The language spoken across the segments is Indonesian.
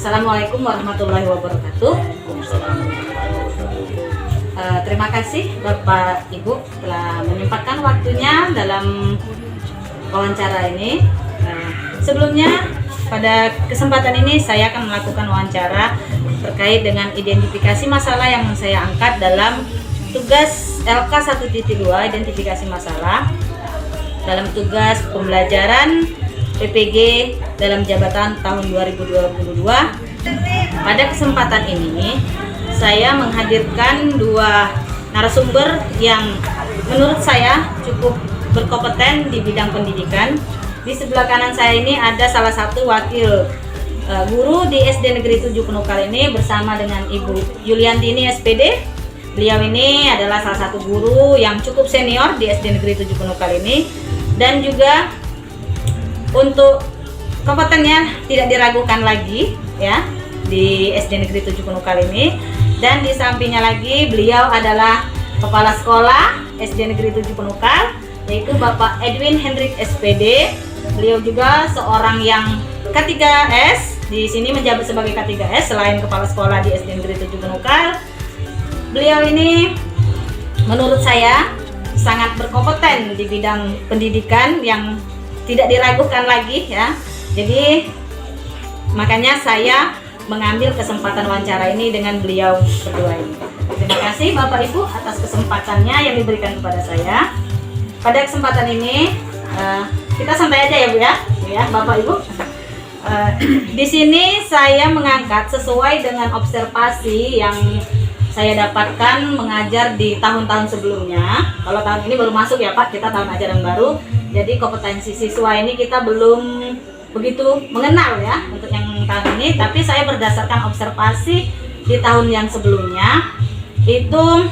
Assalamualaikum warahmatullahi wabarakatuh. Terima kasih Bapak Ibu telah menyempatkan waktunya dalam wawancara ini. Sebelumnya pada kesempatan ini saya akan melakukan wawancara terkait dengan identifikasi masalah yang saya angkat dalam tugas LK 1.2 identifikasi masalah dalam tugas pembelajaran PPG dalam jabatan tahun 2022. Pada kesempatan ini saya menghadirkan dua narasumber yang menurut saya cukup berkompeten di bidang pendidikan. Di sebelah kanan saya ini ada salah satu wakil guru di SD Negeri 7 Penukal ini bersama dengan Ibu Yuliantini SPD. Beliau ini adalah salah satu guru yang cukup senior di SD Negeri 7 Penukal ini, dan juga untuk kompetennya tidak diragukan lagi ya di SD Negeri 7 Penukal ini. Dan di sampingnya lagi beliau adalah kepala sekolah SD Negeri 7 Penukal, yaitu Bapak Edwin Hendrik SPD. Beliau juga seorang yang K3S, di sini menjabat sebagai K3S selain kepala sekolah di SD Negeri 7 Penukal. Beliau ini menurut saya sangat berkompeten di bidang pendidikan yang tidak diragukan lagi ya. Jadi makanya saya mengambil kesempatan wawancara ini dengan beliau berdua ini. Terima kasih Bapak Ibu atas kesempatannya yang diberikan kepada saya. Pada kesempatan ini kita santai aja ya Bu ya Bapak Ibu. Di sini saya mengangkat sesuai dengan observasi yang saya dapatkan mengajar di tahun-tahun sebelumnya. Kalau tahun ini baru masuk ya Pak, kita tahun ajaran baru. Jadi kompetensi siswa ini kita belum begitu mengenal ya untuk yang tahun ini. Tapi saya berdasarkan observasi di tahun yang sebelumnya itu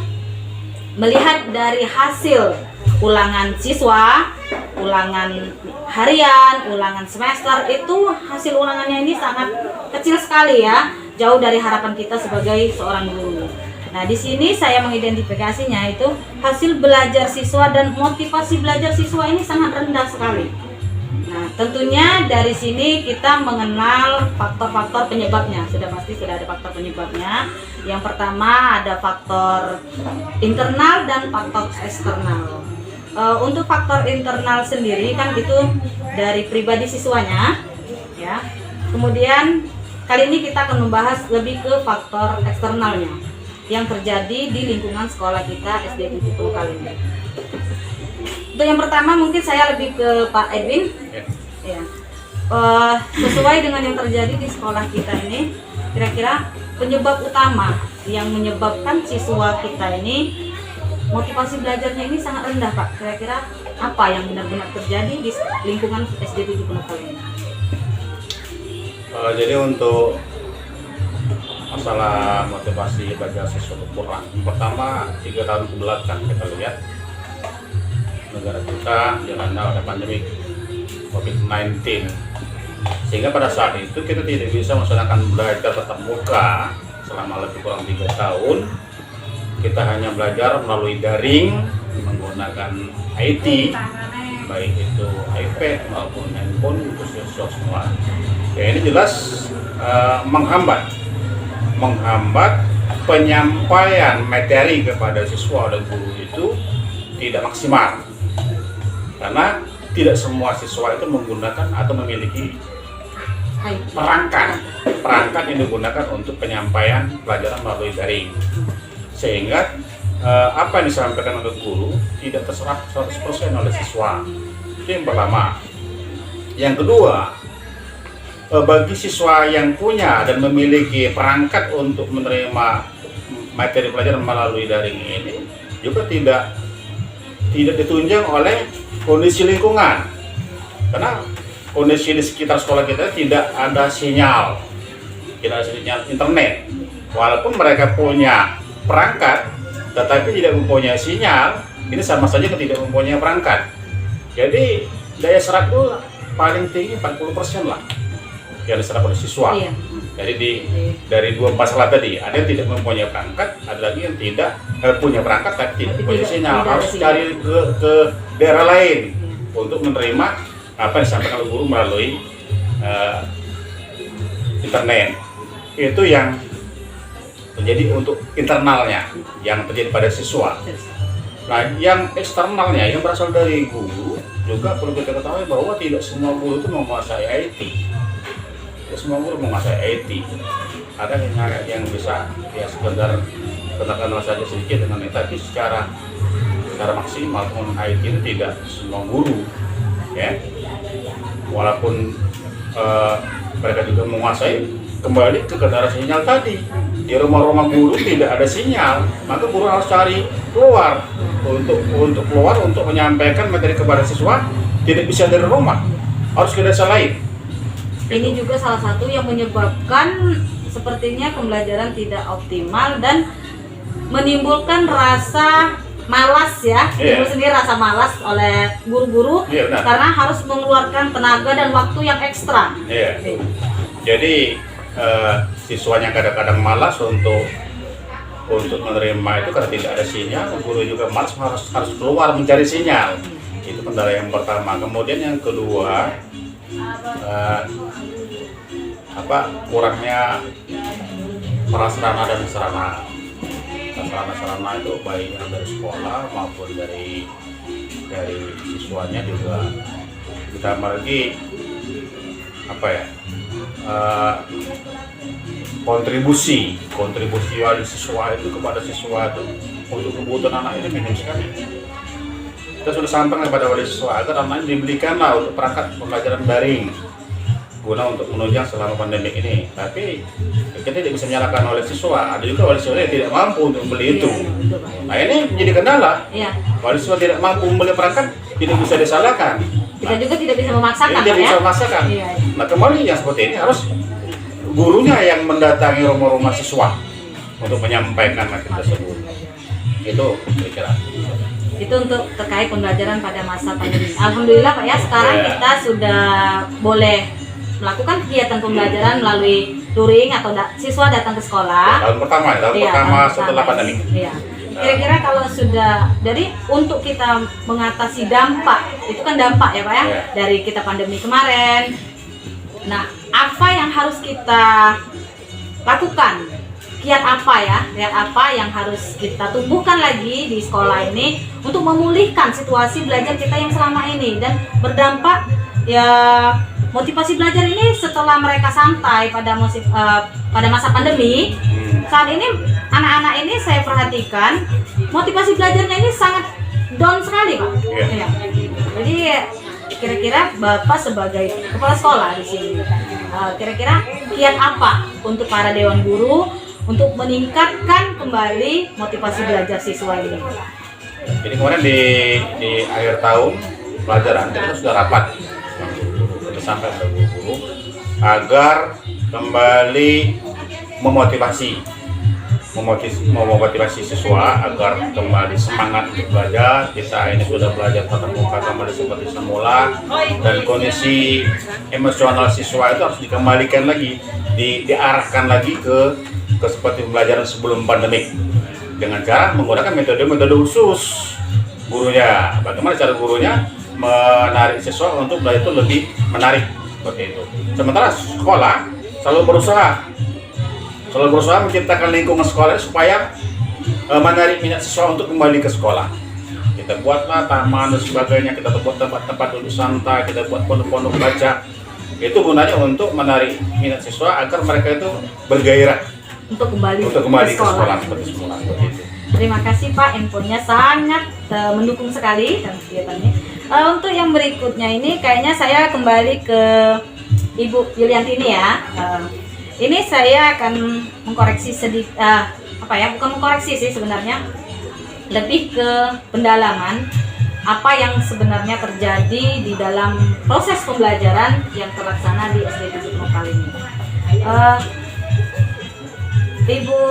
melihat dari hasil ulangan siswa, ulangan harian, ulangan semester, itu hasil ulangannya ini sangat kecil sekali ya, jauh dari harapan kita sebagai seorang guru. Nah, di sini saya mengidentifikasinya itu hasil belajar siswa dan motivasi belajar siswa ini sangat rendah sekali. Nah, tentunya dari sini kita mengenal faktor-faktor penyebabnya. Sudah pasti sudah ada faktor penyebabnya. Yang pertama ada faktor internal dan faktor eksternal. Untuk faktor internal sendiri kan itu dari pribadi siswanya, ya. Kemudian kali ini kita akan membahas lebih ke faktor eksternalnya yang terjadi di lingkungan sekolah kita SD 7 Penukal ini. Untuk yang pertama mungkin saya lebih ke Pak Edwin. Ya. Sesuai dengan yang terjadi di sekolah kita ini, kira-kira penyebab utama yang menyebabkan siswa kita ini motivasi belajarnya ini sangat rendah Pak. Kira-kira apa yang benar-benar terjadi di lingkungan SD 7 Penukal ini? Jadi untuk masalah motivasi belajar siswa kurang, pertama 3 tahun kebelakang kita lihat negara kita dilanda oleh pandemi COVID-19, sehingga pada saat itu kita tidak bisa melaksanakan belajar tatap muka selama lebih kurang 3 tahun. Kita hanya belajar melalui daring menggunakan IT, baik itu iPad maupun handphone untuk siswa semua. Ya, ini jelas menghambat penyampaian materi kepada siswa dan guru itu tidak maksimal, karena tidak semua siswa itu menggunakan atau memiliki perangkat yang digunakan untuk penyampaian pelajaran melalui daring, sehingga apa yang disampaikan oleh guru tidak terserap 100% oleh siswa. Itu yang pertama. Yang kedua, bagi siswa yang punya dan memiliki perangkat untuk menerima materi pelajaran melalui daring ini juga tidak ditunjang oleh kondisi lingkungan, karena kondisi di sekitar sekolah kita tidak ada sinyal internet. Walaupun mereka punya perangkat tetapi tidak mempunyai sinyal, ini sama saja tidak mempunyai perangkat. Jadi daya serap itu paling tinggi 40% lah yang diserap oleh siswa. Iya. Jadi dari 2 masalah tadi, ada yang tidak mempunyai perangkat, ada lagi yang tidak punya perangkat tapi tidak mempunyai sinyal, harus cari ke daerah lain untuk menerima apa yang disampaikan oleh guru melalui internet. Itu yang terjadi untuk internalnya, yang terjadi pada siswa. Nah, yang eksternalnya yang berasal dari guru juga perlu kita ketahui bahwa tidak semua guru itu menguasai IT. Tidak semua guru menguasai IT. Ada yang bisa ya sekedar kenal saja sedikit dengan itu, tapi secara maksimal pun IT itu tidak semua guru, ya. Walaupun mereka juga menguasai, kembali ke kendaraan sinyal tadi. Di rumah-rumah guru tidak ada sinyal, maka guru harus cari keluar untuk keluar untuk menyampaikan materi kepada siswa. Tidak bisa dari rumah, harus ke desa lain. Ini juga salah satu yang menyebabkan sepertinya pembelajaran tidak optimal dan menimbulkan rasa malas ya, Iya. Ibu sendiri rasa malas oleh guru-guru Iya, benar. karena harus mengeluarkan tenaga dan waktu yang ekstra. Iya. Jadi siswanya kadang-kadang malas untuk menerima itu karena tidak ada sinyal. Guru juga malas harus keluar mencari sinyal. Itu kendala yang pertama. Kemudian yang kedua, kurangnya prasarana dan sarana. Sarana itu baik yang dari sekolah maupun dari siswanya juga. Ditambah lagi kontribusi wali siswa itu kepada siswa itu untuk kebutuhan anak ini minim sekali. Kita sudah sampaikan kepada wali siswa agar anaknya dibelikanlah untuk perangkat pembelajaran daring guna untuk menunjang selama pandemi ini. Tapi kita tidak bisa menyalahkan oleh siswa. Ada juga wali siswa yang tidak mampu untuk membeli itu. Nah, ini menjadi kendala. Iya. Wali siswa tidak mampu membeli perangkat tidak bisa disalahkan. Kita juga tidak bisa memaksakan, Tidak Pak, bisa ya? memaksakan. Iya. Nah, kembali yang seperti ini harus gurunya yang mendatangi rumah-rumah siswa untuk menyampaikan materi tersebut. Itu kira-kira. Itu untuk terkait pembelajaran pada masa pandemi. Alhamdulillah Pak ya, sekarang Ya. kita sudah boleh melakukan kegiatan pembelajaran melalui luring atau siswa datang ke sekolah. Tahun pertama Iya, pertama tahun setelah pertama. pandemi. Iya. Kira-kira kalau sudah, jadi untuk kita mengatasi dampak, itu kan dampak ya Pak ya, Iya. dari kita pandemi kemarin. Nah, apa yang harus kita lakukan? Kiat apa yang harus kita tumbuhkan lagi di sekolah ini untuk memulihkan situasi belajar kita yang selama ini dan berdampak ya motivasi belajar ini setelah mereka santai pada masa pandemi. Saat ini anak-anak ini saya perhatikan motivasi belajarnya ini sangat down sekali Pak. Iya. Iya. Jadi kira-kira Bapak sebagai kepala sekolah di sini, kira-kira kiat apa untuk para dewan guru untuk meningkatkan kembali motivasi belajar siswa ini? Jadi kemarin di akhir tahun pelajaran kita sudah rapat kita sampai pada guru agar kembali memotivasi siswa agar kembali semangat untuk belajar. Kita ini sudah belajar tatap muka kembali seperti semula dan kondisi emosional siswa itu harus dikembalikan lagi, diarahkan lagi ke seperti pembelajaran sebelum pandemik dengan cara menggunakan metode-metode khusus gurunya. Bagaimana cara gurunya menarik siswa untuk belajar itu lebih menarik seperti itu. Sementara sekolah selalu berusaha menciptakan lingkungan sekolah supaya menarik minat siswa untuk kembali ke sekolah. Kita buatlah taman dan sebagainya, kita buat tempat-tempat duduk santai, kita buat pondok-pondok baca. Itu gunanya untuk menarik minat siswa agar mereka itu bergairah Untuk kembali ke sekolah seperti semula. Terima kasih Pak, infonya sangat mendukung sekali dan kegiatannya. Untuk yang berikutnya ini kayaknya saya kembali ke Ibu Yuliantini ya. Ini saya akan mengkoreksi sedikit, bukan mengkoreksi sih sebenarnya, lebih ke pendalaman apa yang sebenarnya terjadi di dalam proses pembelajaran yang terlaksana di SD 7 kali ini. Ibu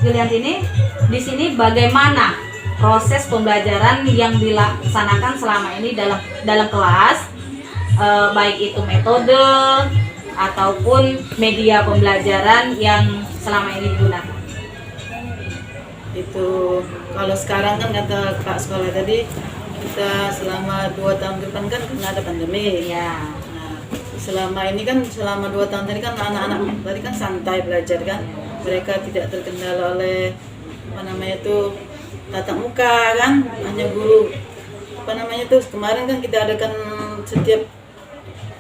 Yuliantini, di sini bagaimana proses pembelajaran yang dilaksanakan selama ini dalam kelas, baik itu metode ataupun media pembelajaran yang selama ini digunakan? Itu kalau sekarang kan kata Pak Sekolah tadi, kita selama 2 tahun ke depan kan kena ada pandemi. Ya. Nah, selama ini kan selama 2 tahun tadi kan anak-anak tadi kan santai belajar kan, mereka tidak terkendala oleh apa namanya itu tatap muka kan, hanya guru apa namanya itu kemarin kan kita adakan setiap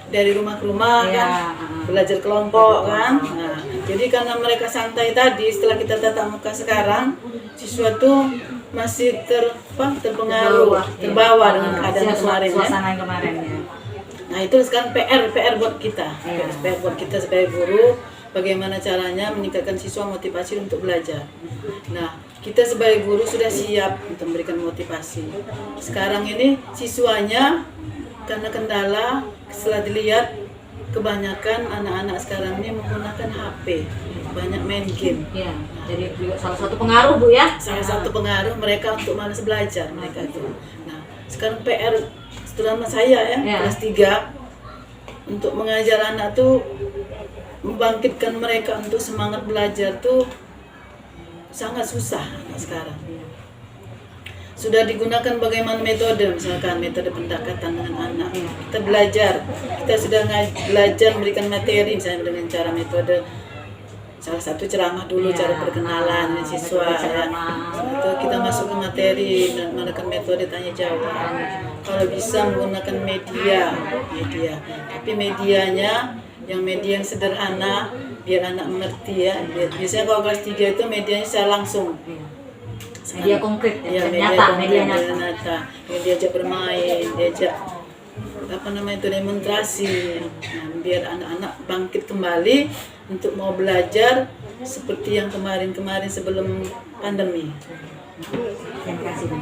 dari rumah ke rumah Ya, kan belajar kelompok kan. Nah, jadi karena mereka santai tadi setelah kita tatap muka sekarang siswa tuh masih terpengaruh terbawa dengan keadaan kemarin ya. Suasana yang kemarin ya. Nah itu sekarang PR buat kita, PR buat kita sebagai guru, bagaimana caranya meningkatkan siswa motivasi untuk belajar. Nah kita sebagai guru sudah siap untuk memberikan motivasi. Sekarang ini siswanya karena kendala setelah dilihat kebanyakan anak-anak sekarang ini menggunakan HP, banyak main game. Iya, jadi juga salah satu pengaruh Bu ya. Salah satu pengaruh mereka untuk malas belajar mereka itu. Nah sekarang PR terutama saya ya, kelas 3 untuk mengajar anak tuh membangkitkan mereka untuk semangat belajar tuh sangat susah sekarang. Sudah digunakan bagaimana metode, misalkan metode pendekatan dengan anak. Kita belajar, kita sudah belajar memberikan materi misalnya dengan cara metode salah satu ceramah dulu, cara perkenalan dengan siswa ya. Itu kita masuk ke materi menggunakan metode tanya jawab. Kalau bisa menggunakan media, tapi medianya yang media yang sederhana biar anak mengerti ya. Biasanya kalau kelas 3 itu medianya secara langsung. Media konkret ya, media nyata. Yang diajak bermain, diajak apa namanya itu demonstrasi. Nah, biar anak-anak bangkit kembali untuk mau belajar seperti yang kemarin-kemarin sebelum pandemi. Terima kasih.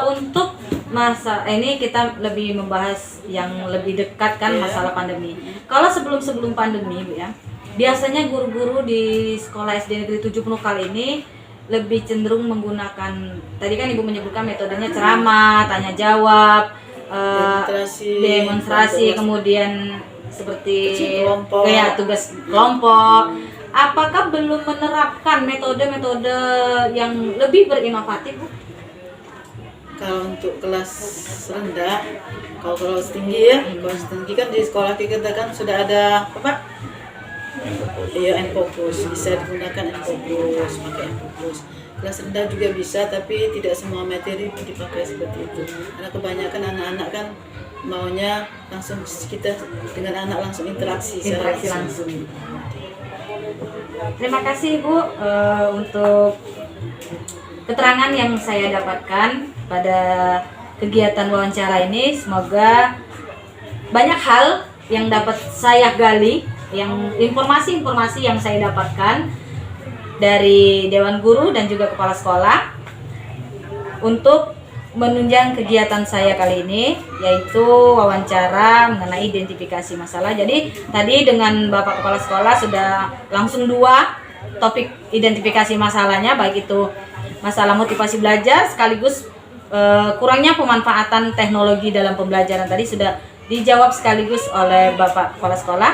Untuk masa ini kita lebih membahas yang lebih dekat kan masalah pandemi. Kalau sebelum pandemi Bu ya, biasanya guru-guru di sekolah SD Negeri 7 Penukal ini lebih cenderung menggunakan, tadi kan Ibu menyebutkan metodenya ceramah, tanya jawab, demonstrasi, kemudian seperti kayak tugas kelompok. Apakah belum menerapkan metode-metode yang lebih berinovatif Bu? Kalau untuk kelas rendah, kalau kelas tinggi ya, kelas tinggi kan di sekolah kita kan sudah ada apa? Iya, Enfokus, bisa digunakan Enfokus, pakai Enfokus. Kelas rendah juga bisa, tapi tidak semua materi dipakai seperti itu. Karena kebanyakan anak-anak kan maunya langsung kita dengan anak langsung interaksi langsung. Terima kasih Bu untuk keterangan yang saya dapatkan pada kegiatan wawancara ini. Semoga banyak hal yang dapat saya gali, yang informasi-informasi yang saya dapatkan dari Dewan Guru dan juga Kepala Sekolah untuk menunjang kegiatan saya kali ini, yaitu wawancara mengenai identifikasi masalah. Jadi tadi dengan Bapak Kepala Sekolah sudah langsung 2 topik identifikasi masalahnya, baik itu masalah motivasi belajar sekaligus kurangnya pemanfaatan teknologi dalam pembelajaran tadi sudah dijawab sekaligus oleh Bapak Kepala Sekolah.